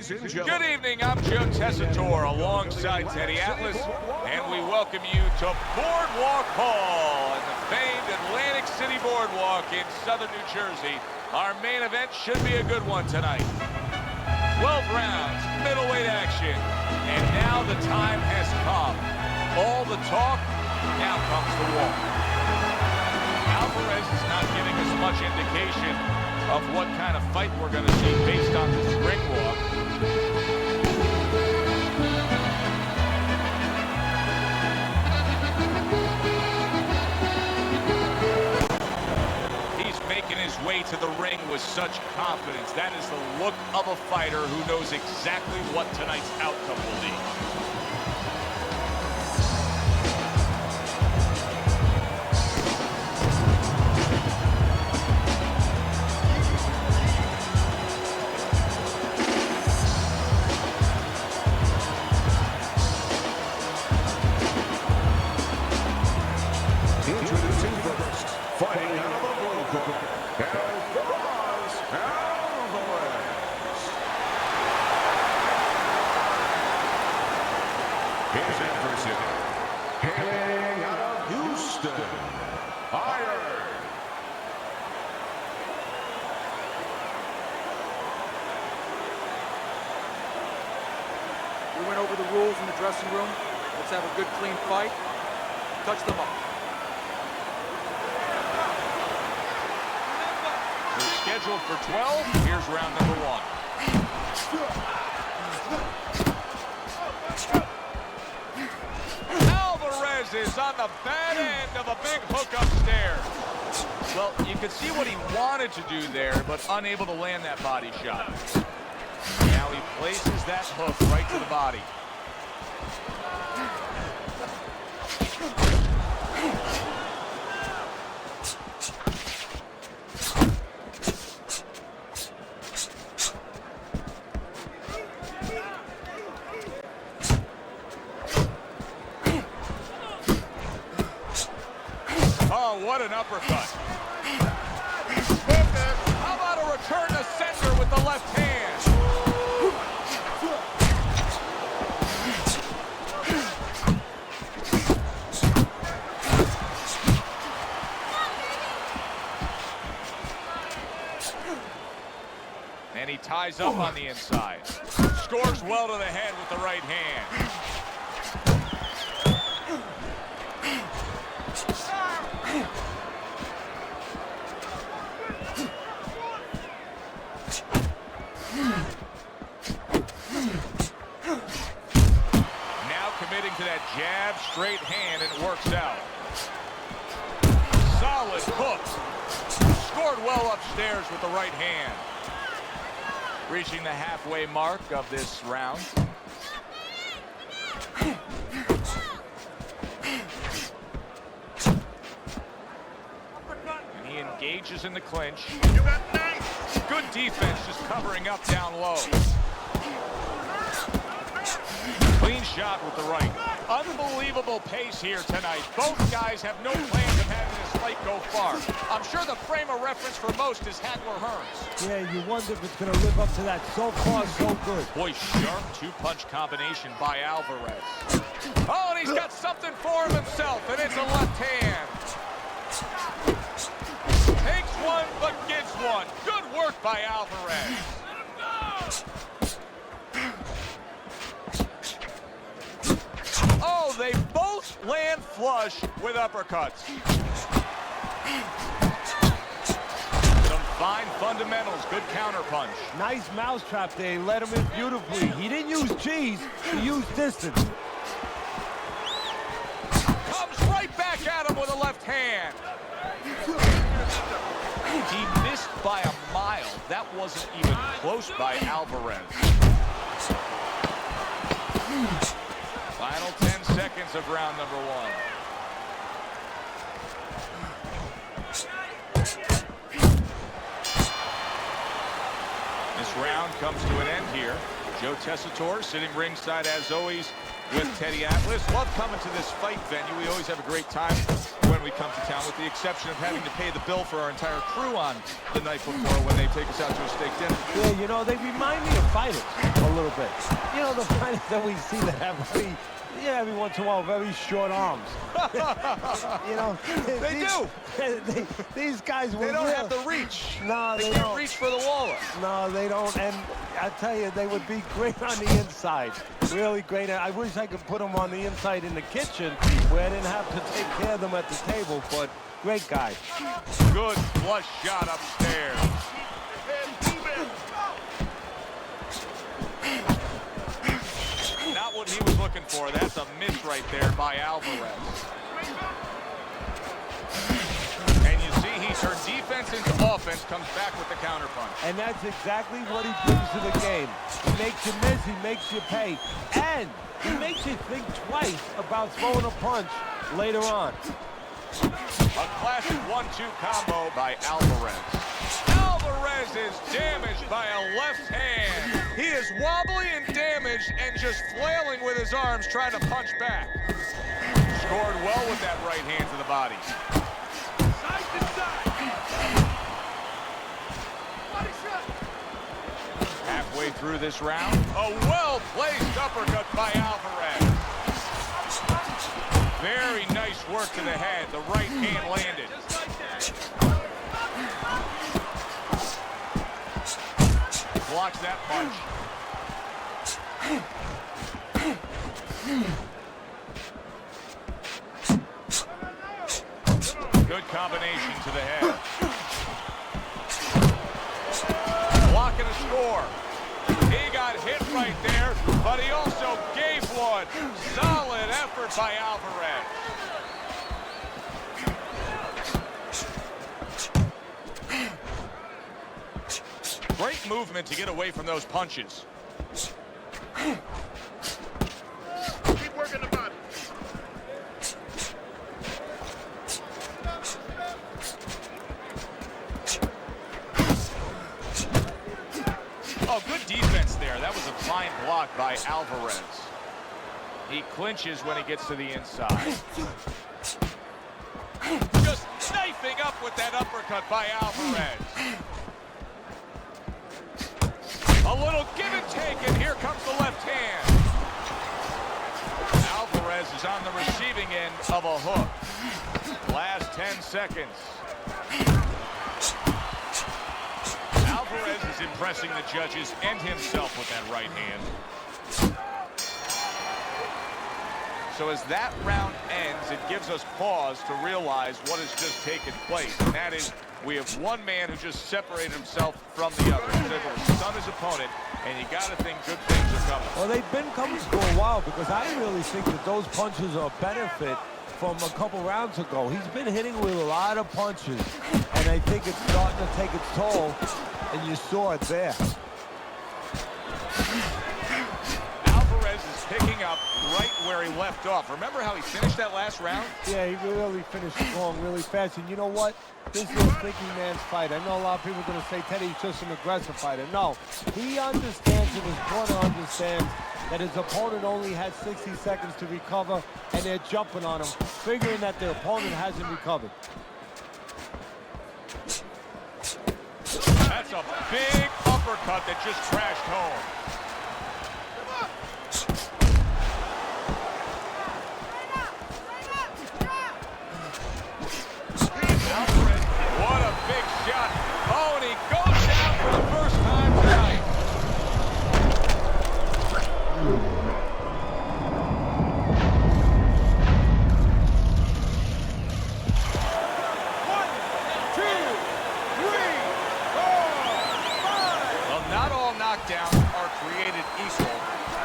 Ladies and gentlemen. Good evening, I'm Joe Tessitore alongside Teddy Atlas, and we welcome you to Boardwalk Hall and the famed Atlantic City Boardwalk in southern New Jersey. Our main event should be a good one tonight. 12 rounds, middleweight action, and now the time has come. All the talk, now comes the walk. Alvarez is not giving us much indication of what kind of fight we're going to see based on this ring walk. He's making his way to the ring with such confidence. That is the look of a fighter who knows exactly what tonight's outcome will be. Fighting out of the blue corner, Alvarez. His adversary, hailing out of Houston, Iron. We went over the rules in the dressing room. Let's have a good, clean fight. Touch them up. Scheduled for 12. Here's round number 1. Alvarez is on the bad end of a big hook upstairs. Well, you could see what he wanted to do there, but unable to land that body shot. Now he places that hook right to the body. Oh, what an uppercut. How about a return to center with the left hand? And he ties up on the inside. Scores well to the head with the right hand. Committing to that jab, straight hand, and it works out. Solid hook. Scored well upstairs with the right hand. Reaching the halfway mark of this round. And he engages in the clinch. Good defense, just covering up down low. Clean shot with the right. Unbelievable pace here tonight. Both guys have no plans of having this fight go far. I'm sure the frame of reference for most is Hagler-Hearns. Yeah, you wonder if it's going to live up to that. So far, so good. Boy, sharp two-punch combination by Alvarez. Oh, and he's got something for himself, and it's a left hand. Takes one, but gives one. Good work by Alvarez. Oh, they both land flush with uppercuts. Some fine fundamentals, good counterpunch. Nice mousetrap there. He let him in beautifully. He didn't use cheese, he used distance. Comes right back at him with a left hand. He missed by a mile. That wasn't even close by Alvarez. Final 10 seconds of round number 1. This round comes to an end here. Joe Tessitore sitting ringside as always with Teddy Atlas. Love coming to this fight venue. We always have a great time when we come to town, with the exception of having to pay the bill for our entire crew on the night before when they take us out to a steak dinner. Yeah, you know, they remind me of fighters a little little bit. You know, the fighters that we see that have every once in a while, very short arms. You know, these guys. They don't have the reach. No, they can't reach for the wallet. No, they don't. And I tell you, they would be great on the inside. Really great. I wish I could put them on the inside in the kitchen where I didn't have to take care of them at the table. But great guy. Good flush shot upstairs. Not what he was looking for. That's a miss right there by Alvarez. And you see he turned defense into offense, comes back with the counterpunch. And that's exactly what he brings to the game. He makes you miss, he makes you pay. And he makes you think twice about throwing a punch later on. A classic 1-2 combo by Alvarez. Alvarez is damaged by a left hand. He is wobbly and damaged and just flailing with his arms trying to punch back. Scored well with that right hand to the body. Side to side. Body shot. Halfway through this round, a well-placed uppercut by Alvarez. Very nice work to the head. The right hand landed. Just like that. Blocks that punch. Good combination to the head. Blocking a score. He got hit right there, but he also gave one. Solid effort by Alvarez. Great movement to get away from those punches. Keep working the body. Oh, good defense there. That was a fine block by Alvarez. He clinches when he gets to the inside. Just knifing up with that uppercut by Alvarez. A little give and take, and here comes the left hand. Alvarez is on the receiving end of a hook. Last 10 seconds. Alvarez is impressing the judges and himself with that right hand. So as that round ends, it gives us pause to realize what has just taken place. And that is, we have one man who just separated himself from the other. He's able to stun his opponent, and you got to think good things are coming. Well, they've been coming for a while because I really think that those punches are a benefit from a couple rounds ago. He's been hitting with a lot of punches, and I think it's starting to take its toll, and you saw it there. Alvarez is picking up right where he left off. Remember how he finished that last round? Yeah, he really finished strong, really fast. And you know what? This is a thinking man's fight. I know a lot of people are going to say Teddy's just an aggressive fighter. No, he understands and his corner understands that his opponent only had 60 seconds to recover, and they're jumping on him, figuring that their opponent hasn't recovered. That's a big uppercut that just crashed home. Alvarez, what a big shot. Oh, and he goes down for the first time tonight. Well, not all knockdowns are created equal.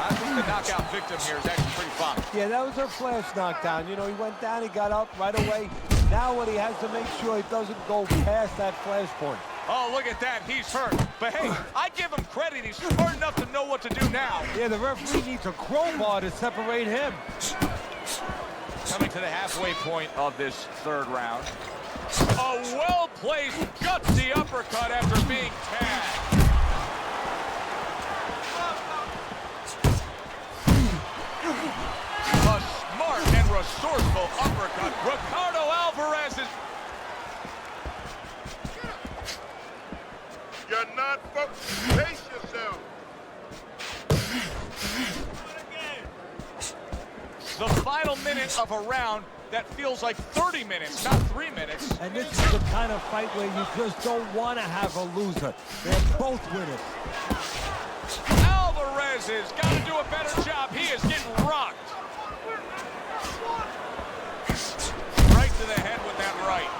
I think the knockout victim here is actually pretty fine. Yeah, that was a flash knockdown. You know, he went down, he got up right away. Now what he has to make sure he doesn't go past that flash point. Oh, look at that. He's hurt. But, hey, I give him credit. He's smart enough to know what to do now. Yeah, the referee needs a crowbar to separate him. Coming to the halfway point of this third round. A well-placed, gutsy uppercut after being tagged. A smart and resourceful uppercut. Ricardo Alvarez is... You're not focused. Pace yourself. The final minute of a round that feels like 30 minutes, not 3 minutes. And this is the kind of fight where you just don't want to have a loser. They're both winners. Alvarez has got to do a better job. He is getting rocked. Right to the head with that right.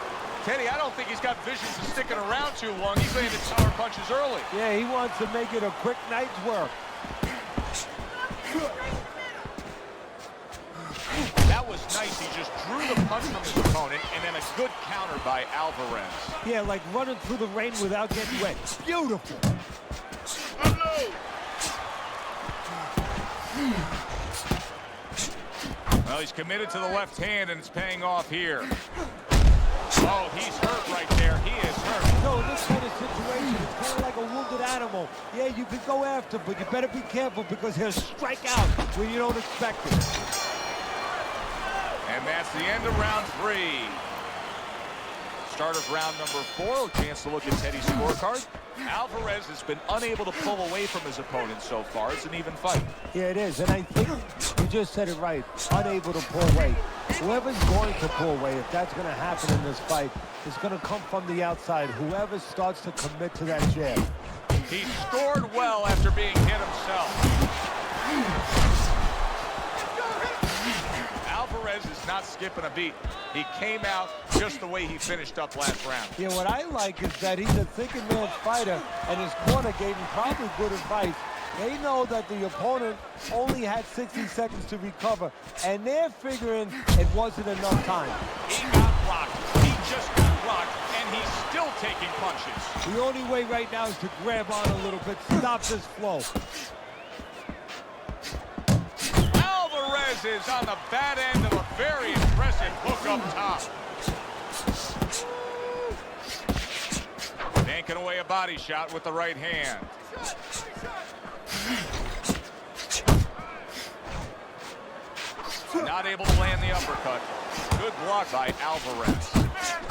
Teddy, I don't think he's got visions of sticking around too long. He's landed power punches early. Yeah, he wants to make it a quick night's work. That was nice. He just drew the punch from his opponent, and then a good counter by Alvarez. Yeah, like running through the rain without getting wet. Beautiful. Well, he's committed to the left hand, and it's paying off here. Oh, he's hurt right there. He is hurt. So in this kind of situation, it's kind of like a wounded animal. Yeah, you can go after, but you better be careful because he'll strike out when you don't expect it. And that's the end of round 3. Start of round number 4. A chance to look at Teddy's scorecard. Alvarez has been unable to pull away from his opponent so far. It's an even fight. Yeah, it is. And I think you just said it right. Unable to pull away. Whoever's going to pull away, if that's going to happen in this fight, is going to come from the outside. Whoever starts to commit to that jab. He scored well after being hit himself. Alvarez is not skipping a beat. He came out just the way he finished up last round. Yeah, what I like is that he's a thinking man's fighter, and his corner gave him probably good advice. They know that the opponent only had 60 seconds to recover, and they're figuring it wasn't enough time. He got rocked. He just got rocked, and he's still taking punches. The only way right now is to grab on a little bit, stop this flow. Alvarez is on the bad end of a very impressive hook up top. Banking away a body shot with the right hand. Not able to land the uppercut. Good block by Alvarez.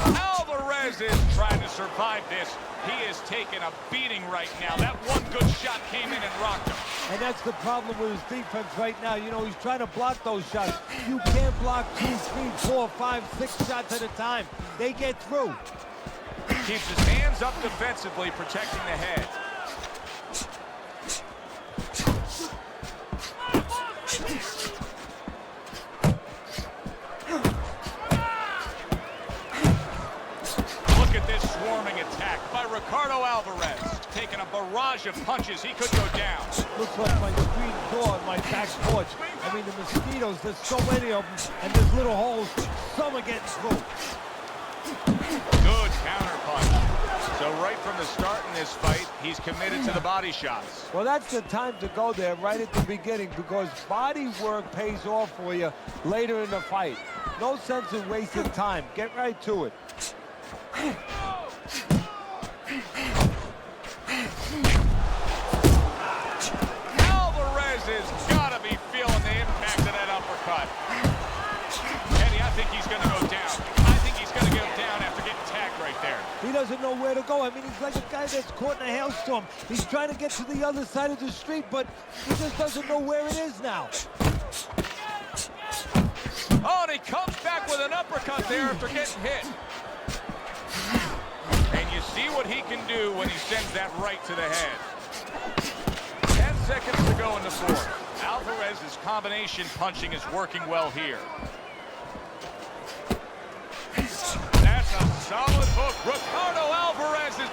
Alvarez is trying to survive this. He is taking a beating right now. That one good shot came in and rocked him. And that's the problem with his defense right now. You know, he's trying to block those shots. You can't block 2, 3, 4, 5, 6 shots at a time. They get through. Keeps his hands up defensively, protecting the head. Look at this swarming attack by Ricardo Alvarez. Taking a barrage of punches. He could go down. Looks like my screen door on my back porch. I mean, the mosquitoes, there's so many of them, and there's little holes. Some are getting through. Good counter punch. So right from the start in this fight, he's committed to the body shots. Well, that's the time to go there right at the beginning because body work pays off for you later in the fight. No sense in wasting time. Get right to it. Alvarez has got to be feeling the impact of that uppercut. Eddie, I think he's going to go down. I think he's going to go down after getting tagged right there. He doesn't know where to go. I mean, he's like a guy that's caught in a hailstorm. He's trying to get to the other side of the street, but he just doesn't know where it is now. Oh, and he comes back with an uppercut there after getting hit. And you see what he can do when he sends that right to the head. 10 seconds to go in the 4th. Alvarez's combination punching is working well here. That's a solid hook. Ricardo Alvarez is...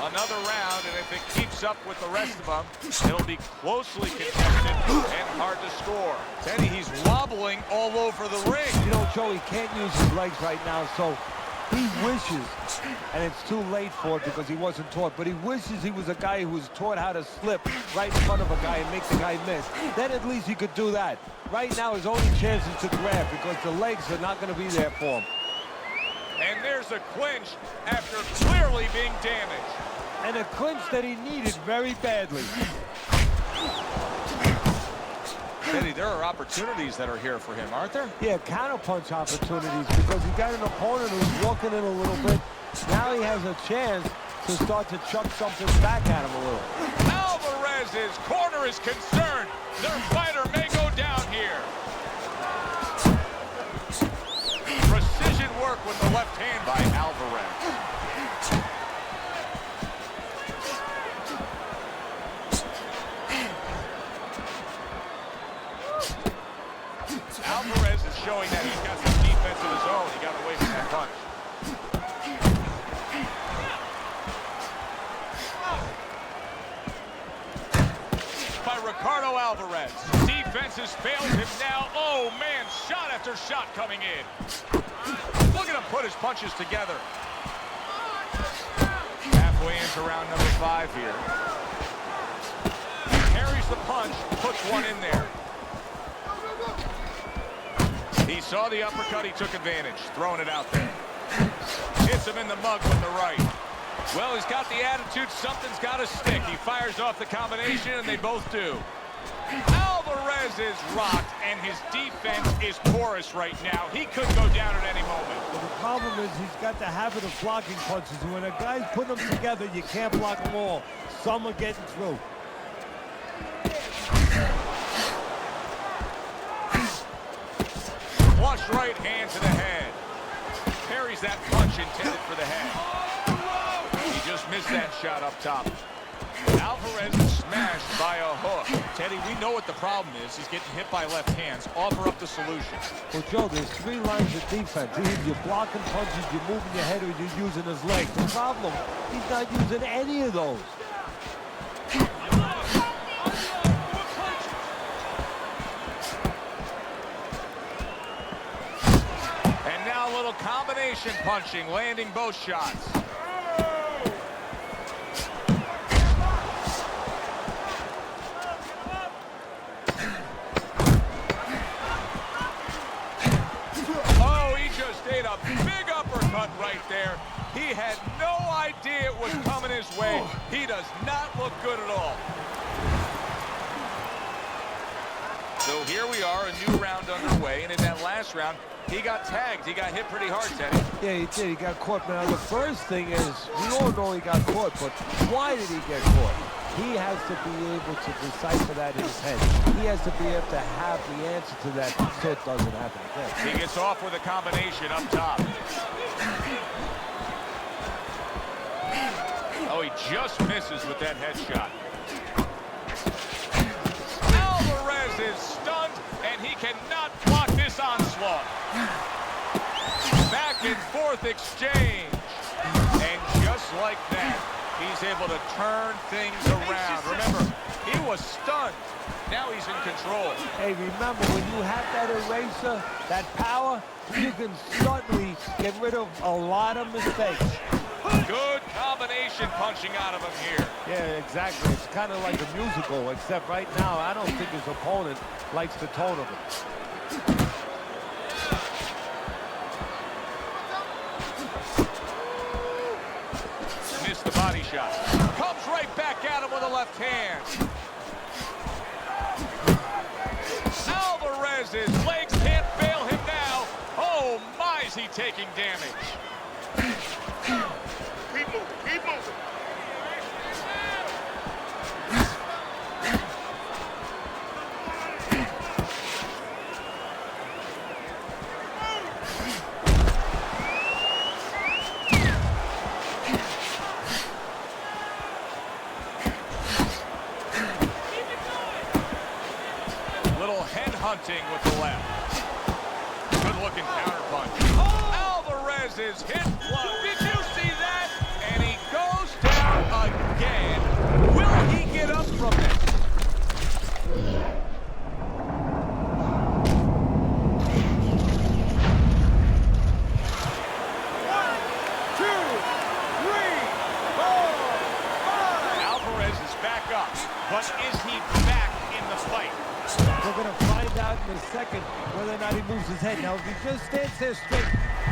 Another round, and if it keeps up with the rest of them, it'll be closely contested and hard to score. Teddy, he's wobbling all over the ring. You know, Joey can't use his legs right now, so he wishes, and it's too late for it because he wasn't taught, but he wishes he was a guy who was taught how to slip right in front of a guy and make the guy miss. Then at least he could do that. Right now, his only chance is to grab because the legs are not going to be there for him. And there's a clinch after clearly being damaged. And a clinch that he needed very badly. Teddy, there are opportunities that are here for him, aren't there? Yeah, counterpunch opportunities because he got an opponent who's walking in a little bit. Now he has a chance to start to chuck something back at him a little. Alvarez Alvarez's corner is concerned. Their fighter may go down here. Precision work with the left hand by Alvarez. Alvarez is showing that he's got some defense of his own. He got away from that punch. By Ricardo Alvarez. Defense has failed him now. Oh, man, shot after shot coming in. Look at him put his punches together. Halfway into round number 5 here. He carries the punch, puts one in there. He saw the uppercut, he took advantage, throwing it out there. Hits him in the mug with the right. Well, he's got the attitude, something's got to stick. He fires off the combination, and they both do. Alvarez is rocked, and his defense is porous right now. He could go down at any moment. Well, the problem is he's got the habit of blocking punches. When a guy's putting them together, you can't block them all. Some are getting through. Flush right hand to the head. Parries that punch intended for the head. He just missed that shot up top. Alvarez is smashed by a hook. Teddy, we know what the problem is. He's getting hit by left hands. Offer up the solution. Well, Joe, there's 3 lines of defense. Either you're blocking punches, you're moving your head, or you're using his legs. The problem, he's not using any of those. And now a little combination punching, landing both shots. A big uppercut right there. He had no idea it was coming his way. He does not look good at all. So here we are, a new round underway, and in that last round, he got tagged. He got hit pretty hard, Teddy. Yeah, he did. He got caught. Now, the first thing is, we all know he got caught, but why did he get caught? He has to be able to decipher that in his head. He has to be able to have the answer to that so it doesn't happen again. He gets off with a combination up top. Oh, he just misses with that headshot. Alvarez is stunned, and he cannot block this onslaught. Back and forth exchange. And just like that, he's able to turn things around. Remember, he was stunned. Now he's in control. Hey, remember, when you have that eraser, that power, you can suddenly get rid of a lot of mistakes. Good combination punching out of him here. Yeah, exactly. It's kind of like a musical, except right now, I don't think his opponent likes the tone of it. Missed the body shot. Comes right back at him with a left hand. Alvarez's legs can't fail him now. Oh my, is he taking damage. Keep moving, keep moving. Hunting with the left. Good looking counter punch. Alvarez is hit. Did you see that? And he goes down again. Will he get up from this? 1, 2, 3, 4, 5. Alvarez is back up, but is he back in the fight? We're going to find out in a second whether or not he moves his head. Now, if he just stands there straight.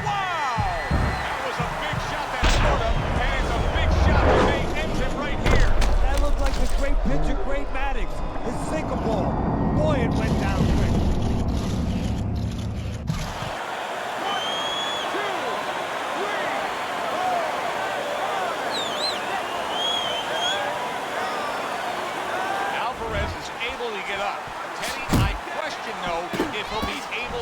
Wow! That was a big shot that scored him, and it's a big shot that may end him right here. That looked like the great pitcher, Great Maddox. His sinker ball. Boy, it went down quick. 1, 2, 3, 4.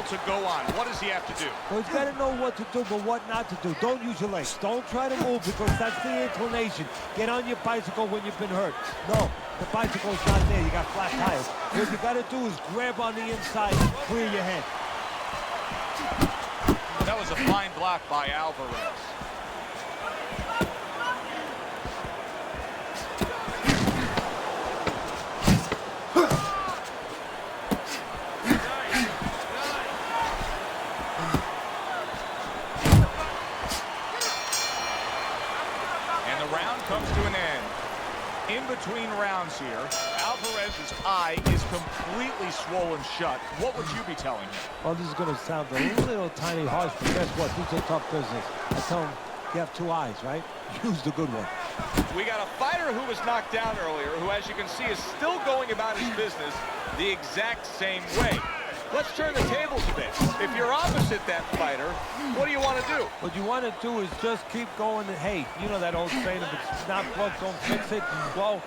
to go on. What does he have to do? Well, he's got to know what to do, but what not to do. Don't use your legs. Don't try to move because that's the inclination. Get on your bicycle when you've been hurt. No, the bicycle's not there. You got flat tires. What you got to do is grab on the inside and clear your head. That was a fine block by Alvarez. Comes to an end. In between rounds here, Alvarez's eye is completely swollen shut. What would you be telling him? Well, this is going to sound a little tiny harsh, but guess what? This is a tough business. I tell him, you have two eyes, right? Use the good one. We got a fighter who was knocked down earlier, who, as you can see, is still going about his business the exact same way. Let's turn the tables a bit. If you're opposite that fighter, what do you want to do? What you want to do is just keep going. Hey, you know that old saying, if it's not broke, don't fix it. Well,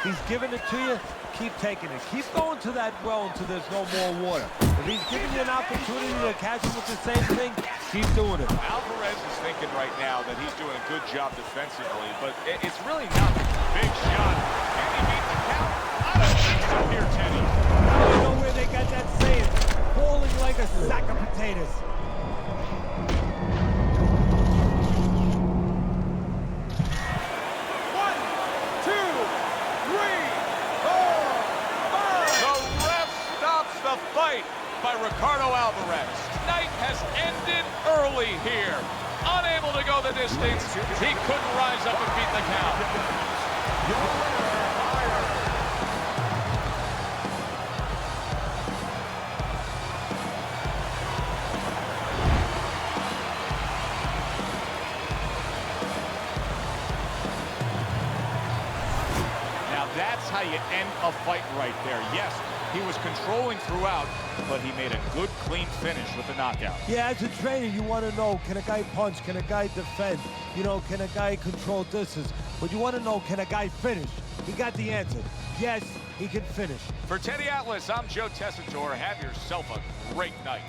he's giving it to you. Keep taking it. Keep going to that well until there's no more water. If he's giving you an opportunity to catch him with the same thing, keep doing it. Alvarez is thinking right now that he's doing a good job defensively, but it's really not a big shot. Can he beat the count? I don't think so here, Teddy. I don't know where they got that saying. Falling like a sack of potatoes. One, two, three, four, five. The ref stops the fight by Ricardo Alvarez. Night has ended early here. Unable to go the distance, he couldn't rise up and beat the count. Your winner, That's how you end a fight right there. Yes, he was controlling throughout, but he made a good, clean finish with the knockout. Yeah, as a trainer, you want to know, can a guy punch? Can a guy defend? You know, can a guy control distance? But you want to know, can a guy finish? He got the answer. Yes, he can finish. For Teddy Atlas, I'm Joe Tessitore. Have yourself a great night.